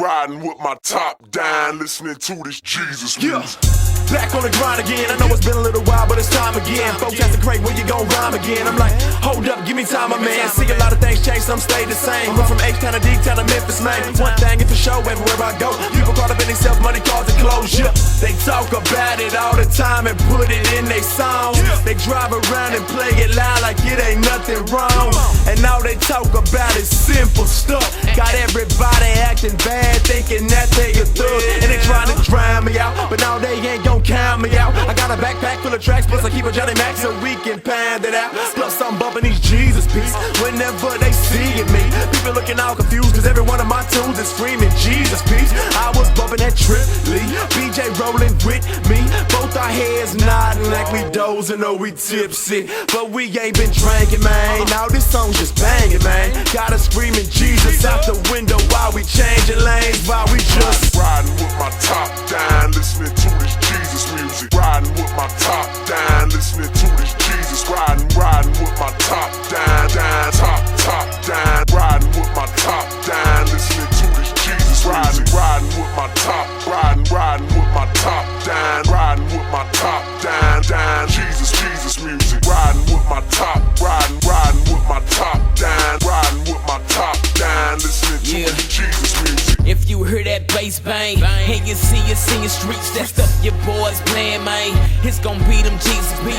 riding with my top down, listening to this Jesus music. Back on the grind again, I know it's been a little while, but it's time again. Folks asking Crae, when you gon' rhyme again? I'm like, hold up, give me time, my man. See a lot of things change, some stay the same. Run from H-Town to D-Town to Memphis, man. One thing is for sure, everywhere I go, people caught up in themselves, money, cars, and clothes, yeah. They talk about it all the time and put it in they songs. They drive around and play it loud like it ain't nothing wrong. And all they talk about is simple stuff. Got everybody acting bad, thinking that they a thug. And they trying to drown me out, but now they ain't gon' count me out. I got a backpack full of tracks, plus I keep a Johnny Mac so we can pound it out. Plus I'm bumping these Jesus beats whenever they see me. People looking all confused cause every one of my tunes is screaming Jesus peace. I was bumping that Trip Lee, BJ rolling with me. Both our heads nodding like we dozing or we tipsy. But we ain't been drinking, man. Now this song's just banging, man. Got us screaming Jesus out the window while we changing lanes, while we just riding with my top down, listening to this Jesus music. Riding with my top down, listening to this Jesus. Riding with my top down, top down. Riding with my top down, listening to this Jesus. Riding with my top, riding with my top down, riding with my top down. Jesus music. Riding with my top, riding with my top down, riding with my top down, listening to this Jesus music. If you hear that bass bang, and you see us in your streets, that stuff your boys playing, man, it's gon' be them Jesus beats.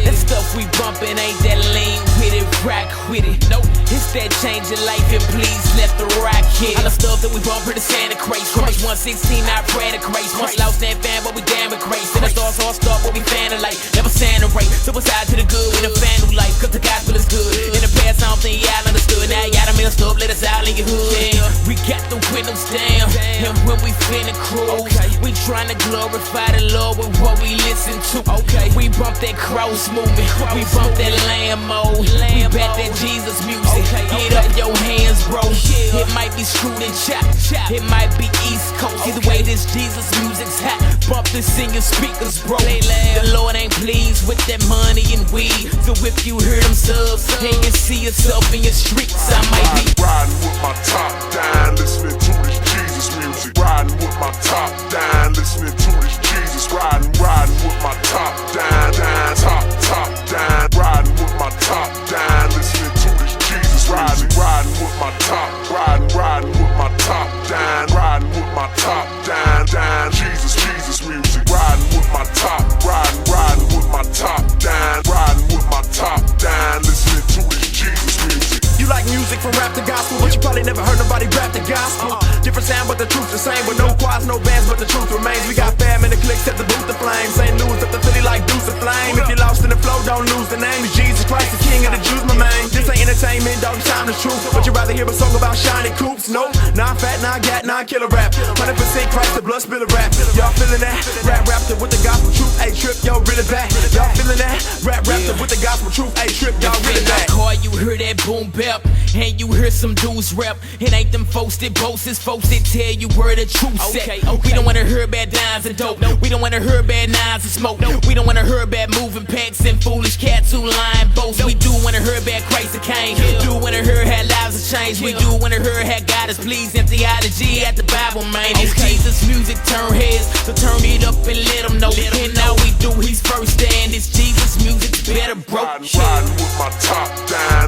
That stuff we bumpin' ain't that lean with it, rock with it. Nope, it's that change your life and please let the rock hit. All the stuff that we bump for the Santa Crae. Much 116, I pray to Crae. Once lost that fan, but we damn it Crae. Then the stars all start, but we fanning like never Santa right. Suicide to the good with a fan who life, cause the gospel is good. In the past, I don't think y'all understood. Now y'all done messed up, let us out in your hood. Yeah, we got the windows down, and when we finna cruise, we tryna glorify the Lord with what we listen to. We bump that cross movement, we bump that Lambo, we back that Jesus music. Get up your hands, bro. It might be screwed and chopped, it might be East Coast. Either way, this Jesus music's hot. Bump this in your speakers, bro. The Lord ain't pleased with that money and weed. So if you hear them subs and you see yourself in your streets, I might be riding with my top down, listening to this Jesus music. Riding with my top down, listening to this Jesus. Riding with my top down, top down. Riding with my top down, listening to this Jesus. Riding with my top, riding with my top down, riding with my top down. Jesus music. Riding with my top, riding with my top down, riding with my top down, listening to this Jesus music. You like music from rap to gospel, but you probably never heard nobody rap the gospel. Different sound, but the truth's the same. With no choirs, no bands, but the truth remains. We got fam in the cliques at the booth, the flame. St. Louis up the Philly like Deuce of Flame. If you're lost in the flow, don't lose the name. It's Jesus Christ, the King of the Jews, my man. This ain't entertainment, dog, it's time the truth. But you rather hear a song about shiny coops? Nope, not fat, not gat, not killer rap. 100% Christ, the blood spiller rap. Y'all feeling that? Rap raptor with the gospel truth. Hey, trip, y'all really back. Y'all feeling that? Rap raptor with the gospel truth. Hey, trip, y'all really back. Car, you hear that boom bap, and you hear some dudes rap. It ain't them folks that boast, it's folks that tell you where the truth set. We don't wanna hear bad dimes and dope. We don't wanna hear bad nines and smoke. We don't wanna hear bad moving packs and foolish cats who lying boast. We do wanna hear bad Christ that came. Do wanna hear how lives have changed. We do wanna hear how God is pleased and theology at the Bible, man. It's Jesus music, turn heads, so turn it up and let them know. And all we do, he's first and it's Jesus music, better bro. Riding with my top down,